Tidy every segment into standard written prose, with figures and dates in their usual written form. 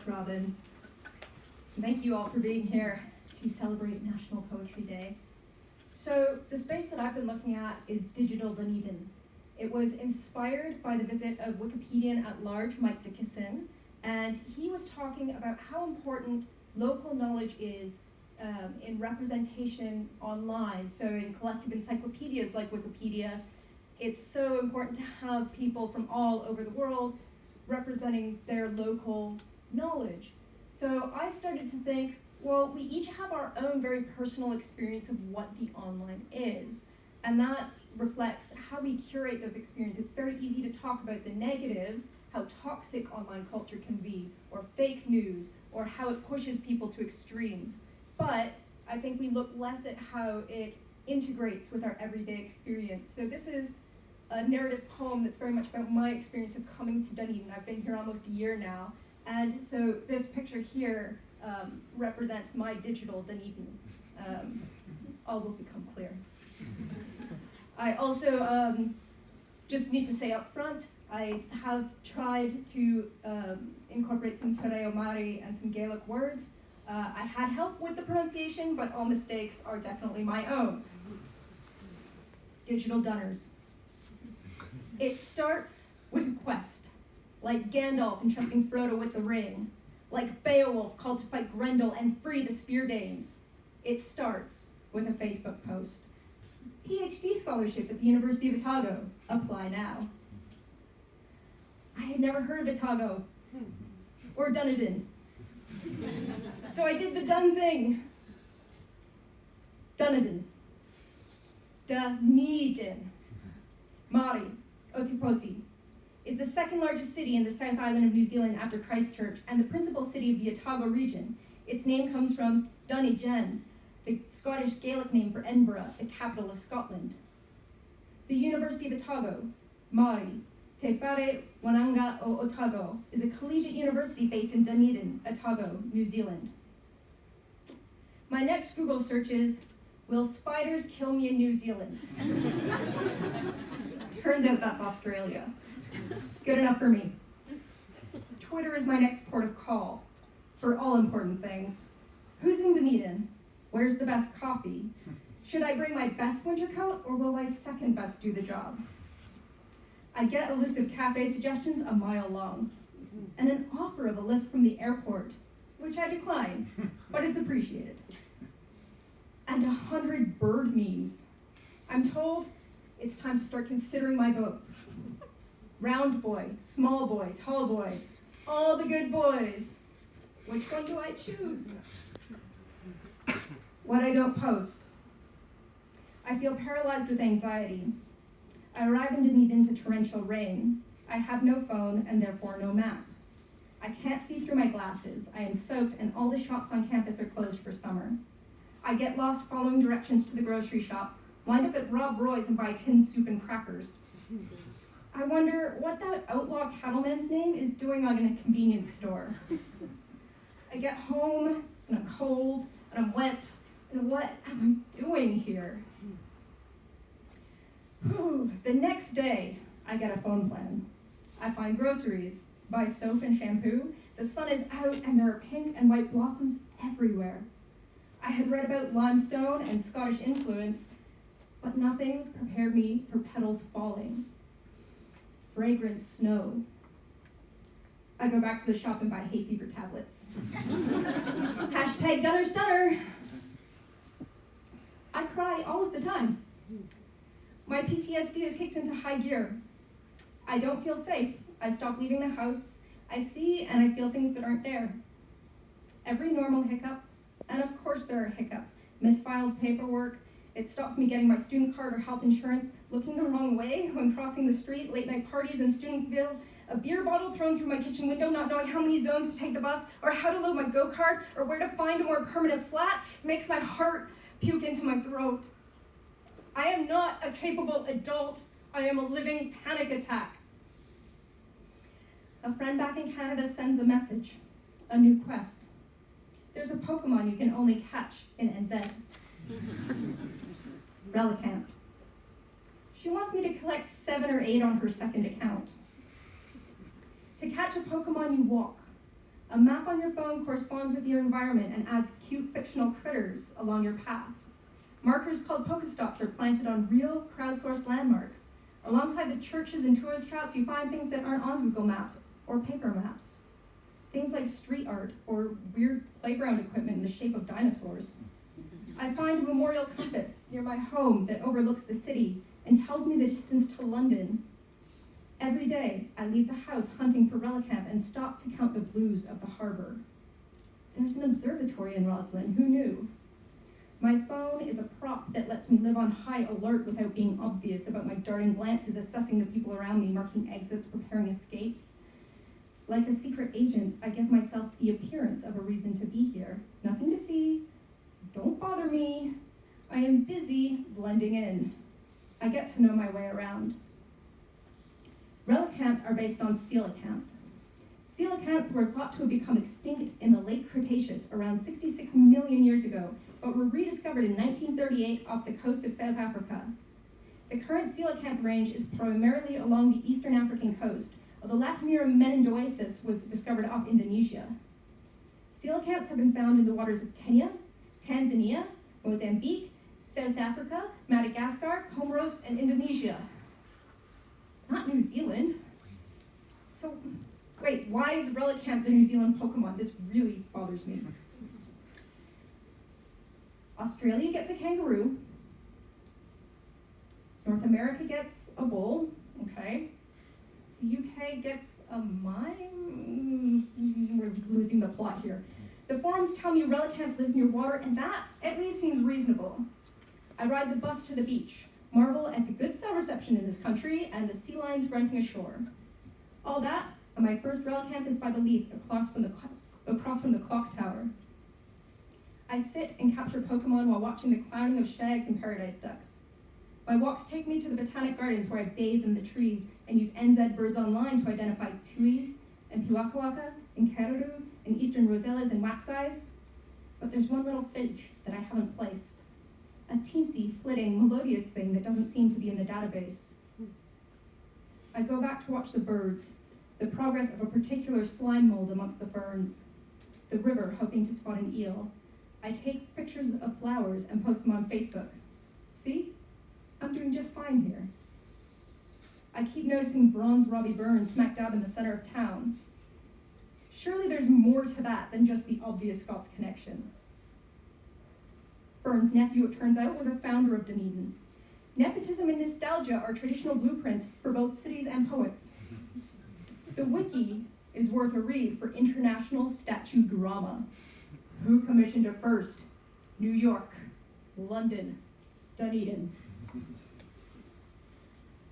Robyn. Thank you all for being here to celebrate National Poetry Day. So the space that I've been looking at is Digital Dunedin. It was inspired by the visit of Wikipedian at Large Mike Dickison, and he was talking about how important local knowledge is in representation online. So in collective encyclopedias like Wikipedia, it's so important to have people from all over the world representing their local knowledge. So I started to think, well, we each have our own very personal experience of what the online is, and that reflects how we curate those experiences. It's very easy to talk about the negatives, how toxic online culture can be, or fake news, or how it pushes people to extremes. But I think we look less at how it integrates with our everyday experience. So this is a narrative poem that's very much about my experience of coming to Dunedin. I've been here almost a year now. And so this picture here represents my digital Dunedin. All will become clear. I also just need to say up front, I have tried to incorporate some te reo Maree and some Gaelic words. I had help with the pronunciation, but all mistakes are definitely my own. Digital Dunners. It starts with a quest, like Gandalf entrusting Frodo with the ring, like Beowulf called to fight Grendel and free the Spear Danes. It starts with a Facebook post. PhD scholarship at the University of Otago. Apply now. I had never heard of Otago or Dunedin. So I did the done thing. Dunedin. Dunedin. Maree, Otipoti, is the second largest city in the South Island of New Zealand after Christchurch and the principal city of the Otago region. Its name comes from Dunedin, the Scottish Gaelic name for Edinburgh, the capital of Scotland. The University of Otago, Maree, Te Whare Wananga o Otago, is a collegiate university based in Dunedin, Otago, New Zealand. My next Google search is, will spiders kill me in New Zealand? Turns out that's Australia. Good enough for me. Twitter is my next port of call for all important things. Who's in Dunedin? Where's the best coffee? Should I bring my best winter coat, or will my second best do the job? I get a list of cafe suggestions a mile long, and an offer of a lift from the airport, which I decline, but it's appreciated. And 100 bird memes. I'm told it's time to start considering my vote. Round boy, small boy, tall boy, all the good boys. Which one do I choose? What I don't post. I feel paralyzed with anxiety. I arrive in Dunedin to torrential rain. I have no phone and therefore no map. I can't see through my glasses. I am soaked and all the shops on campus are closed for summer. I get lost following directions to the grocery shop, wind up at Rob Roy's and buy tin soup and crackers. I wonder what that outlaw cattleman's name is doing on in a convenience store. I get home and I'm cold and I'm wet, and what am I doing here? The next day, I get a phone plan. I find groceries, buy soap and shampoo. The sun is out and there are pink and white blossoms everywhere. I had read about limestone and Scottish influence, but nothing prepared me for petals falling. Fragrant snow. I go back to the shop and buy hay fever tablets. Hashtag Dunner Stunner. I cry all of the time. My PTSD is kicked into high gear. I don't feel safe. I stop leaving the house. I see and I feel things that aren't there. Every normal hiccup, and of course there are hiccups, misfiled paperwork, it stops me getting my student card or health insurance, looking the wrong way when crossing the street, late night parties in Studentville, a beer bottle thrown through my kitchen window, not knowing how many zones to take the bus, or how to load my go-kart, or where to find a more permanent flat, makes my heart puke into my throat. I am not a capable adult. I am a living panic attack. A friend back in Canada sends a message, a new quest. There's a Pokemon you can only catch in NZ. Relicanth. She wants me to collect 7 or 8 on her second account. To catch a Pokemon, you walk. A map on your phone corresponds with your environment and adds cute fictional critters along your path. Markers called Pokestops are planted on real crowdsourced landmarks. Alongside the churches and tourist traps, you find things that aren't on Google Maps or paper maps. Things like street art or weird playground equipment in the shape of dinosaurs. I find a memorial compass near my home that overlooks the city and tells me the distance to London. Every day, I leave the house hunting for Relicanth and stop to count the blues of the harbor. There's an observatory in Roslyn, who knew? My phone is a prop that lets me live on high alert without being obvious about my darting glances, assessing the people around me, marking exits, preparing escapes. Like a secret agent, I give myself the appearance of a reason to be here. Nothing to see. Don't bother me. I am busy blending in. I get to know my way around. Relicanth are based on coelacanth. Coelacanth were thought to have become extinct in the late Cretaceous around 66 million years ago, but were rediscovered in 1938 off the coast of South Africa. The current coelacanth range is primarily along the eastern African coast, although Latimira menendoensis was discovered off Indonesia. Coelacanths have been found in the waters of Kenya, Tanzania, Mozambique, South Africa, Madagascar, Comoros, and Indonesia. Not New Zealand. So, wait, why is Relicanth the New Zealand Pokemon? This really bothers me. Australia gets a kangaroo. North America gets a bull, okay. The UK gets a mime. We're losing the plot here. The forums tell me Relicanth lives near water, and that at least seems reasonable. I ride the bus to the beach, marvel at the good cell reception in this country and the sea lions grunting ashore. All that, and my first Relicanth is by the leaf across from the clock tower. I sit and capture Pokemon while watching the clowning of shags and paradise ducks. My walks take me to the botanic gardens where I bathe in the trees and use NZ Birds Online to identify tui and piwakawaka and kararu and eastern roselles and wax eyes. But there's one little finch that I haven't placed. A teensy, flitting, melodious thing that doesn't seem to be in the database. I go back to watch the birds, the progress of a particular slime mold amongst the ferns, the river hoping to spot an eel. I take pictures of flowers and post them on Facebook. See? I'm doing just fine here. I keep noticing bronze Robbie Burns smack dab in the center of town. Surely there's more to that than just the obvious Scots connection. Burns' nephew, it turns out, was a founder of Dunedin. Nepotism and nostalgia are traditional blueprints for both cities and poets. The wiki is worth a read for international statue drama. Who commissioned it first? New York, London, Dunedin.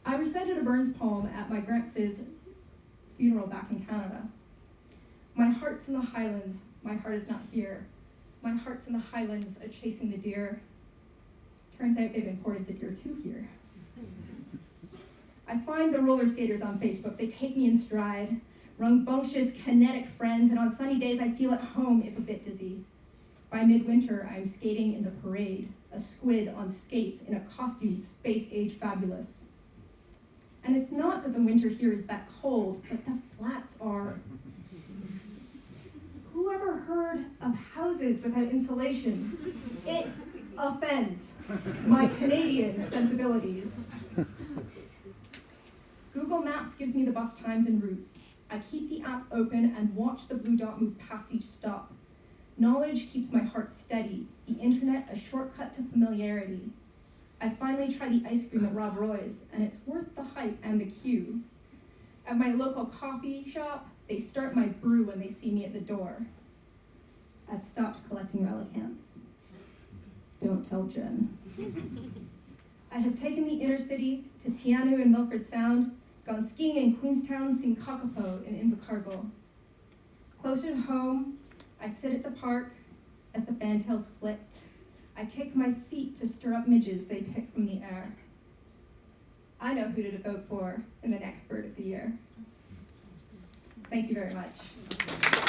I recited a Burns poem at my Gramps' funeral back in Canada. My heart's in the Highlands, my heart is not here. My heart's in the Highlands, chasing the deer. Turns out they've imported the deer too here. I find the roller skaters on Facebook. They take me in stride. Rambunctious, kinetic friends, and on sunny days I feel at home if a bit dizzy. By midwinter, I'm skating in the parade, a squid on skates in a costume space-age fabulous. And it's not that the winter here is that cold, but the flats are. Who ever heard of houses without insulation? It offends my Canadian sensibilities. Google Maps gives me the bus times and routes. I keep the app open and watch the blue dot move past each stop. Knowledge keeps my heart steady, the internet a shortcut to familiarity. I finally try the ice cream at Rob Roy's, and it's worth the hype and the queue. At my local coffee shop, they start my brew when they see me at the door. I've stopped collecting relicanths. Don't tell Jen. I have taken the inner city to Tianu and Milford Sound, gone skiing in Queenstown, seen Kakapo in Invercargill. Closer to home, I sit at the park as the fantails flit. I kick my feet to stir up midges they pick from the air. I know who to vote for in the next Bird of the Year. Thank you very much.